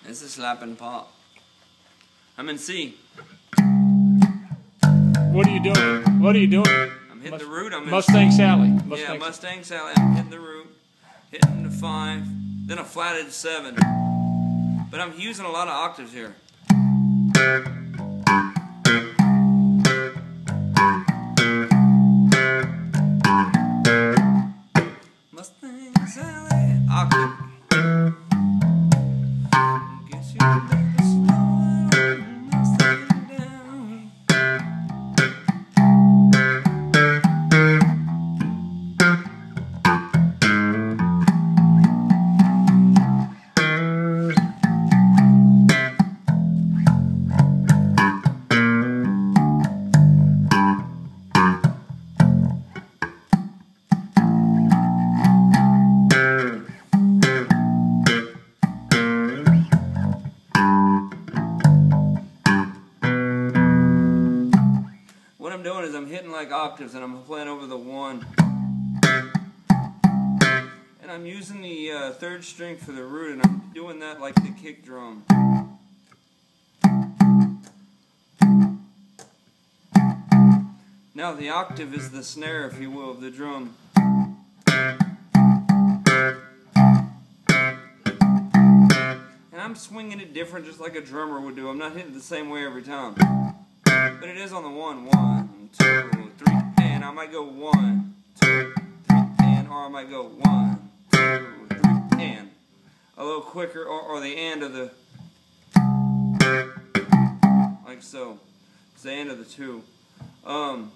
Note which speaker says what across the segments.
Speaker 1: This is slap and pop. I'm in C.
Speaker 2: What are you doing? What are you doing?
Speaker 1: I'm hitting the root. I'm in
Speaker 2: Mustang
Speaker 1: C.
Speaker 2: Sally.
Speaker 1: Yeah, Mustang Sally. I'm hitting the root, hitting the 5, then a flatted 7. But I'm using a lot of octaves here. Mustang Sally, octave. Guess you better slow it Mustang down. What I'm doing is I'm hitting like octaves and I'm playing over the 1. And I'm using the 3rd string for the root, and I'm doing that like the kick drum. Now the octave is the snare, if you will, of the drum. And I'm swinging it different just like a drummer would do. I'm not hitting it the same way every time. But it is on the 1, 1, 2, 3, and I might go 1, 2, 3, and, or I might go 1, 2, 3, and. A little quicker, or the and of the, like so. It's the end of the 2. And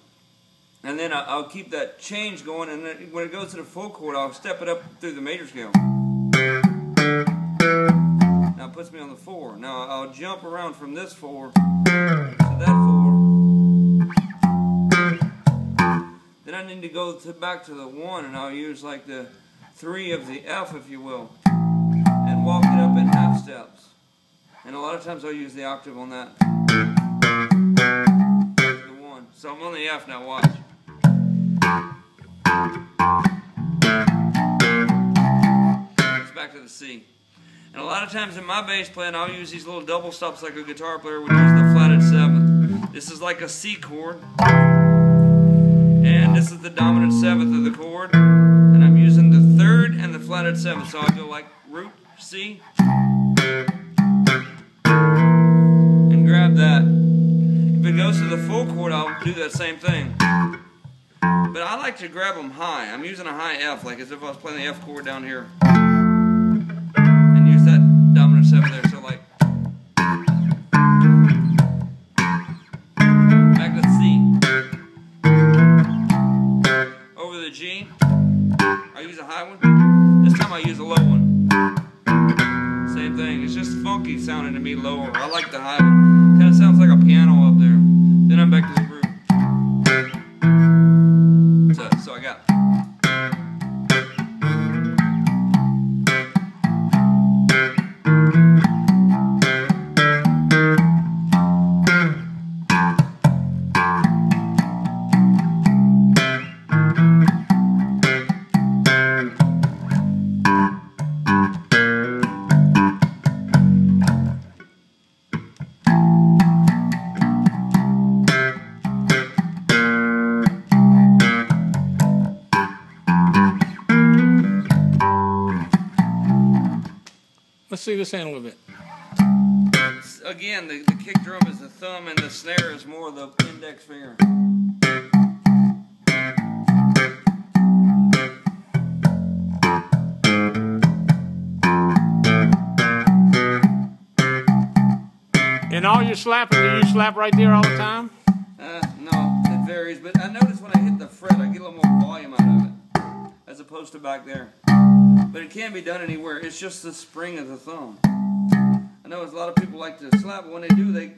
Speaker 1: then I'll keep that change going, and then when it goes to the full chord, I'll step it up through the major scale. Now it puts me on the 4. Now I'll jump around from this 4 to that 4. Then I need to go back to the 1, and I'll use like the 3 of the F, if you will, and walk it up in half steps. And a lot of times I'll use the octave on that. The 1. So I'm on the F now, watch. It's back to the C. And a lot of times in my bass playing, I'll use these little double stops like a guitar player would use the flatted 7. This is like a C chord. And this is the dominant 7th of the chord. And I'm using the 3rd and the flatted 7th. So I'll go like root, C, and grab that. If it goes to the full chord, I'll do that same thing. But I like to grab them high. I'm using a high F, like as if I was playing the F chord down here. And use that dominant 7 there, so like. Back to the C. Over the G. I use a high one. This time I use a low one. Same thing. It's just funky sounding to me lower. I like the high one. Kind of sounds like a piano up there. Then I'm back to the root. So I got.
Speaker 2: Let's see this hand a little bit.
Speaker 1: Again, the kick drum is the thumb and the snare is more the index finger.
Speaker 2: And all your slapping, do you slap right there all the time?
Speaker 1: No, it varies, but I notice when I hit the fret, I get a little more volume out of it, as opposed to back there. But it can be done anywhere. It's just the spring of the thumb. I know a lot of people like to slap, but when they do, they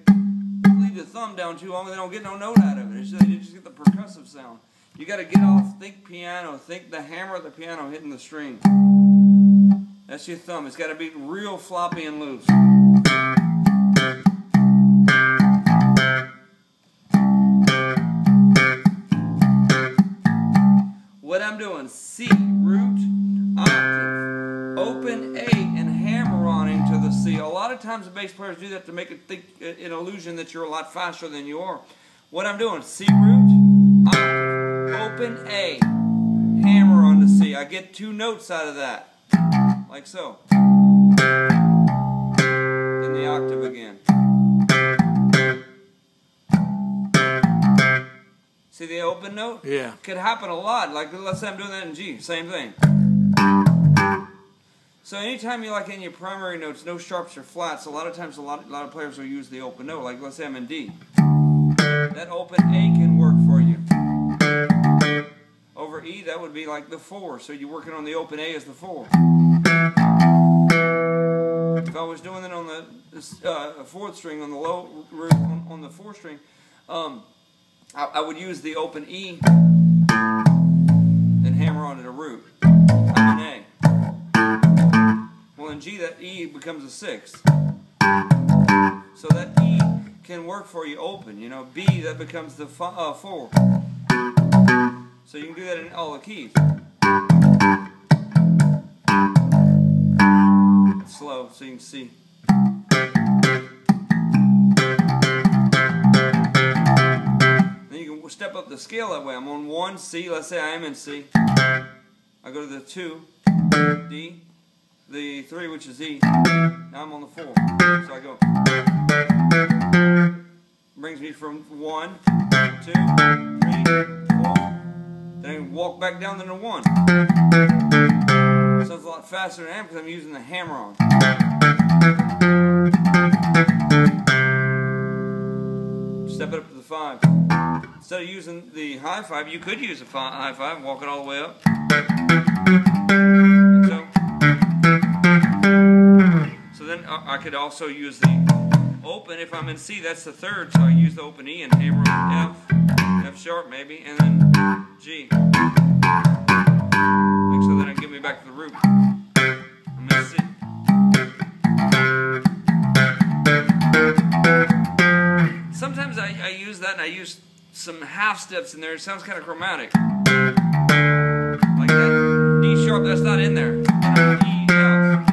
Speaker 1: leave the thumb down too long and they don't get no note out of it. It's just, they just get the percussive sound. You got to get off, think piano, think the hammer of the piano hitting the string. That's your thumb. It's got to be real floppy and loose. What I'm doing, C, root, octave, open A, and hammer on into the C. C. A lot of times the bass players do that to make it think an illusion that you're a lot faster than you are. What I'm doing, C root, open A, hammer on the C. I get 2 notes out of that, like so. Then the octave again. See the open note?
Speaker 2: Yeah.
Speaker 1: Could happen a lot. Like let's say I'm doing that in G, same thing. So anytime you like in your primary notes, no sharps or flats, a lot of times a lot of players will use the open note. Like let's say I'm in D. That open A can work for you. Over E, that would be like the 4. So you're working on the open A as the 4. If I was doing it on the 4th string, on the low root, on the 4th string, I would use the open E and hammer onto the root. I'm in A. Well, in G, that E becomes a 6th. So that E can work for you open. You know, B, that becomes the 4. So you can do that in all the keys. It's slow, so you can see. Then you can step up the scale that way. I'm on 1, C, let's say I am in C. I go to the 2, D, the 3, which is E. Now I'm on the 4. So I go. Brings me from 1, 2, 3, 4. Then I walk back down to the 1. So it's a lot faster than I am because I'm using the hammer on. Step it up to the 5. Instead of using the high 5, you could use a high 5, walk it all the way up. So then I could also use the open. If I'm in C, that's the 3rd, so I use the open E and hammer on F sharp maybe, and then G. So then it give me back to the root. I'm in C. Sometimes I use that and I use some half steps in there. It sounds kind of chromatic. Like that D sharp, that's not in there. E, F.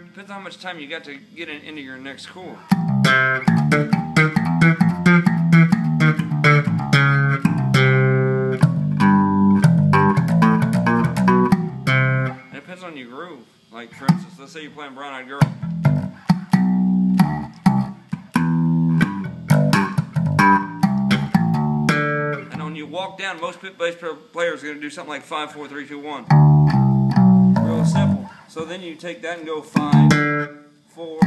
Speaker 1: Depends on how much time you got to get into your next chord. It depends on your groove. Like for instance, let's say you're playing Brown Eyed Girl. And when you walk down, most bass players are going to do something like 5, 4, 3, 2, 1. Real simple. So then you take that and go 5, 4,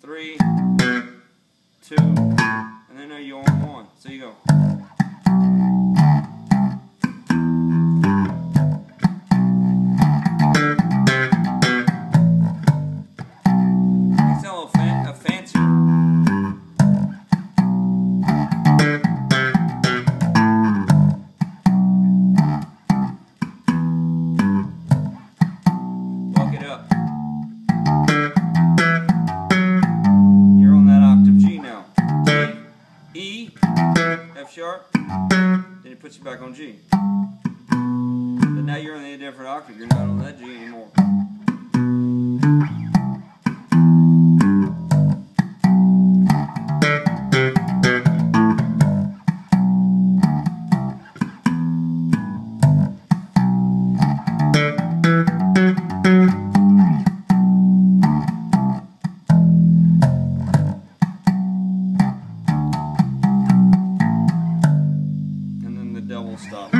Speaker 1: 3, 2, and then you're on 1. So you go. It's a little fancier. Sharp, then it puts you back on G. But now you're on a different octave, you're not on that G anymore. Stop.